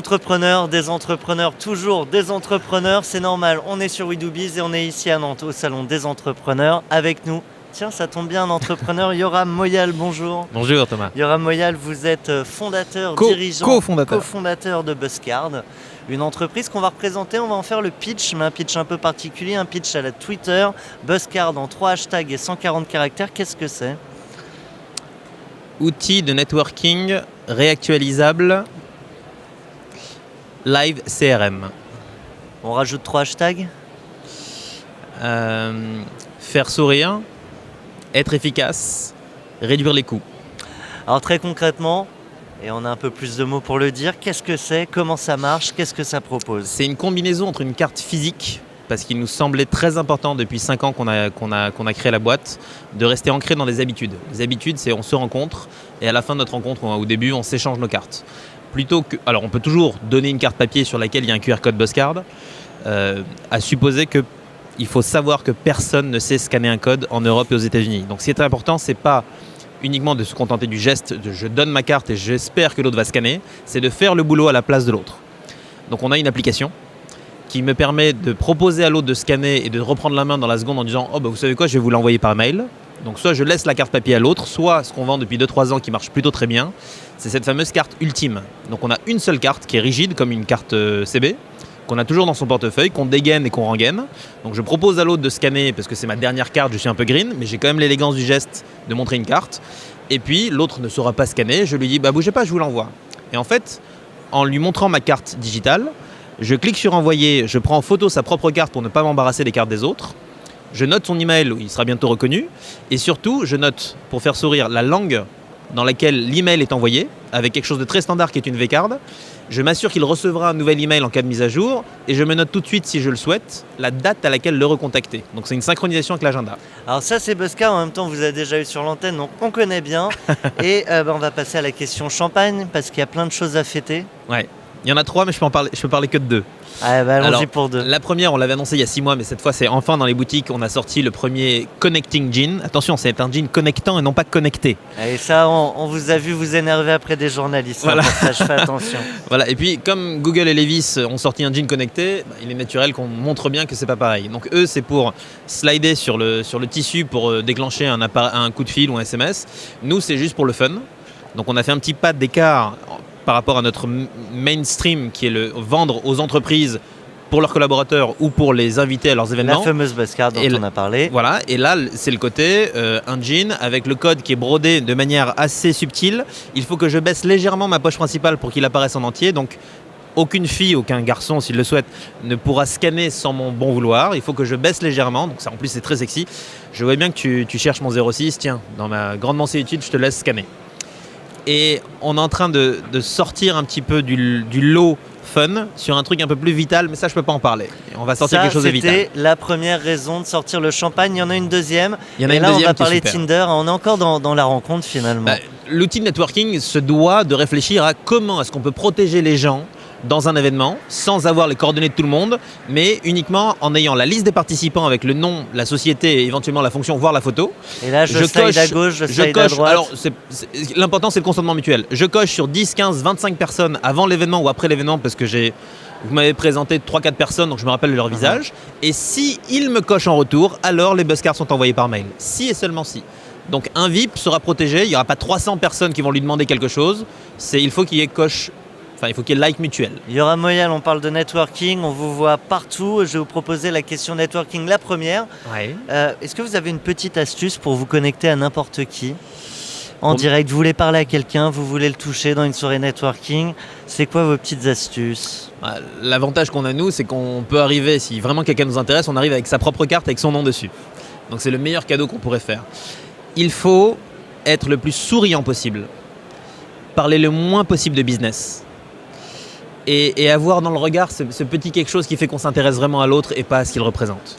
entrepreneurs, toujours des entrepreneurs, c'est normal. On est sur WeDoBiz et on est ici à Nantes, au salon des entrepreneurs. Avec nous, tiens, ça tombe bien, un entrepreneur, Yoram Moyal, bonjour. Bonjour Thomas. Yoram Moyal, vous êtes fondateur, dirigeant, cofondateur de Buzzcard, une entreprise qu'on va représenter. On va en faire le pitch, mais un pitch un peu particulier, un pitch à la Twitter. Buzzcard en 3 hashtags et 140 caractères, qu'est-ce que c'est ? Outil de networking réactualisable, live CRM. On rajoute 3 hashtags ? Faire sourire, être efficace, réduire les coûts. Alors très concrètement, et on a un peu plus de mots pour le dire, qu'est-ce que c'est ? Comment ça marche ? Qu'est-ce que ça propose ? C'est une combinaison entre une carte physique, parce qu'il nous semblait très important depuis 5 ans qu'on a créé la boîte, de rester ancré dans des habitudes. Les habitudes, c'est on se rencontre, et à la fin de notre rencontre, au début, on s'échange nos cartes. Alors on peut toujours donner une carte papier sur laquelle il y a un QR code Buzzcard, à supposer qu'il faut savoir que personne ne sait scanner un code en Europe et aux États-Unis. Donc ce qui est important, c'est pas uniquement de se contenter du geste de je donne ma carte et j'espère que l'autre va scanner, c'est de faire le boulot à la place de l'autre. Donc on a une application qui me permet de proposer à l'autre de scanner et de reprendre la main dans la seconde en disant « Oh bah vous savez quoi, je vais vous l'envoyer par mail ». Donc soit je laisse la carte papier à l'autre, soit ce qu'on vend depuis 2-3 ans qui marche plutôt très bien, c'est cette fameuse carte ultime. Donc on a une seule carte qui est rigide comme une carte CB, qu'on a toujours dans son portefeuille, qu'on dégaine et qu'on rengaine. Donc je propose à l'autre de scanner parce que c'est ma dernière carte, je suis un peu green, mais j'ai quand même l'élégance du geste de montrer une carte. Et puis l'autre ne saura pas scanner, je lui dis « Bah bougez pas, je vous l'envoie ». Et en fait, en lui montrant ma carte digitale, je clique sur envoyer, je prends en photo sa propre carte pour ne pas m'embarrasser des cartes des autres. Je note son email où il sera bientôt reconnu. Et surtout, je note, pour faire sourire, la langue dans laquelle l'email est envoyé, avec quelque chose de très standard qui est une V-card. Je m'assure qu'il recevra un nouvel email en cas de mise à jour. Et je me note tout de suite, si je le souhaite, la date à laquelle le recontacter. Donc c'est une synchronisation avec l'agenda. Alors ça c'est Buzzcard, en même temps vous avez déjà eu sur l'antenne, donc on connaît bien. Et on va passer à la question champagne, parce qu'il y a plein de choses à fêter. Ouais. Il y en a 3, mais je peux parler que de 2. Ah bah allons-y pour 2. La première, on l'avait annoncé il y a 6 mois, mais cette fois, c'est enfin dans les boutiques. On a sorti le premier Connecting Gin. Attention, c'est un gin connectant et non pas connecté. Et ça, on vous a vu vous énerver après des journalistes. Voilà. Ça, je fais attention. Voilà. Et puis, comme Google et Levi's ont sorti un gin connecté, il est naturel qu'on montre bien que c'est pas pareil. Donc eux, c'est pour slider sur le tissu pour déclencher un coup de fil ou un SMS. Nous, c'est juste pour le fun. Donc on a fait un petit pas d'écart par rapport à notre mainstream qui est le vendre aux entreprises pour leurs collaborateurs ou pour les inviter à leurs événements. La fameuse Buzzcard dont on a parlé. Voilà, et là c'est le côté un jean avec le code qui est brodé de manière assez subtile. Il faut que je baisse légèrement ma poche principale pour qu'il apparaisse en entier. Donc aucune fille, aucun garçon s'il le souhaite ne pourra scanner sans mon bon vouloir. Il faut que je baisse légèrement, donc ça en plus c'est très sexy. Je vois bien que tu cherches mon 06, tiens, dans ma grande mansuétude je te laisse scanner. Et on est en train de sortir un petit peu du lot fun sur un truc un peu plus vital, mais ça je peux pas en parler. On va sortir quelque chose de vital. C'était la première raison de sortir le champagne. Il y en a une deuxième. On va parler de Tinder. On est encore dans la rencontre finalement. L'outil de networking se doit de réfléchir à comment est-ce qu'on peut protéger les gens dans un événement sans avoir les coordonnées de tout le monde, mais uniquement en ayant la liste des participants avec le nom, la société et éventuellement la fonction, voire la photo. Et là, je slide à gauche, je slide à droite. Alors, l'important, c'est le consentement mutuel. Je coche sur 10, 15, 25 personnes avant l'événement ou après l'événement parce que vous m'avez présenté 3-4 personnes, donc je me rappelle de leur visage. Et si ils me cochent en retour, alors les Buzzcards sont envoyés par mail. Si et seulement si. Donc un VIP sera protégé, il n'y aura pas 300 personnes qui vont lui demander quelque chose. Il faut qu'il y ait il faut qu'il y ait like mutuel. Yoram Moyal, on parle de networking, on vous voit partout. Je vais vous proposer la question networking, la première. Ouais. Est-ce que vous avez une petite astuce pour vous connecter à n'importe qui en direct? Vous voulez parler à quelqu'un, vous voulez le toucher dans une soirée networking. C'est quoi vos petites astuces? L'avantage qu'on a nous, c'est qu'on peut arriver, si vraiment quelqu'un nous intéresse, on arrive avec sa propre carte avec son nom dessus. Donc c'est le meilleur cadeau qu'on pourrait faire. Il faut être le plus souriant possible. Parler le moins possible de business. Et avoir dans le regard ce petit quelque chose qui fait qu'on s'intéresse vraiment à l'autre et pas à ce qu'il représente.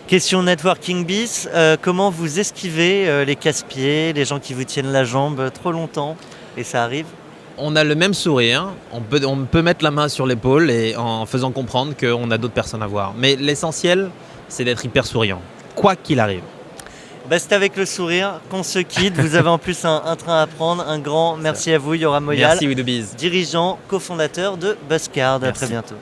Question networking bis, comment vous esquivez les casse-pieds, les gens qui vous tiennent la jambe trop longtemps, et ça arrive? On a le même sourire, on peut mettre la main sur l'épaule et en faisant comprendre qu'on a d'autres personnes à voir. Mais l'essentiel, c'est d'être hyper souriant, quoi qu'il arrive. C'est avec le sourire qu'on se quitte. Vous avez en plus un train à prendre. Un grand merci à vous, Yoram Moyal. Merci Widobiz. Dirigeant, cofondateur de Buzzcard. À très bientôt.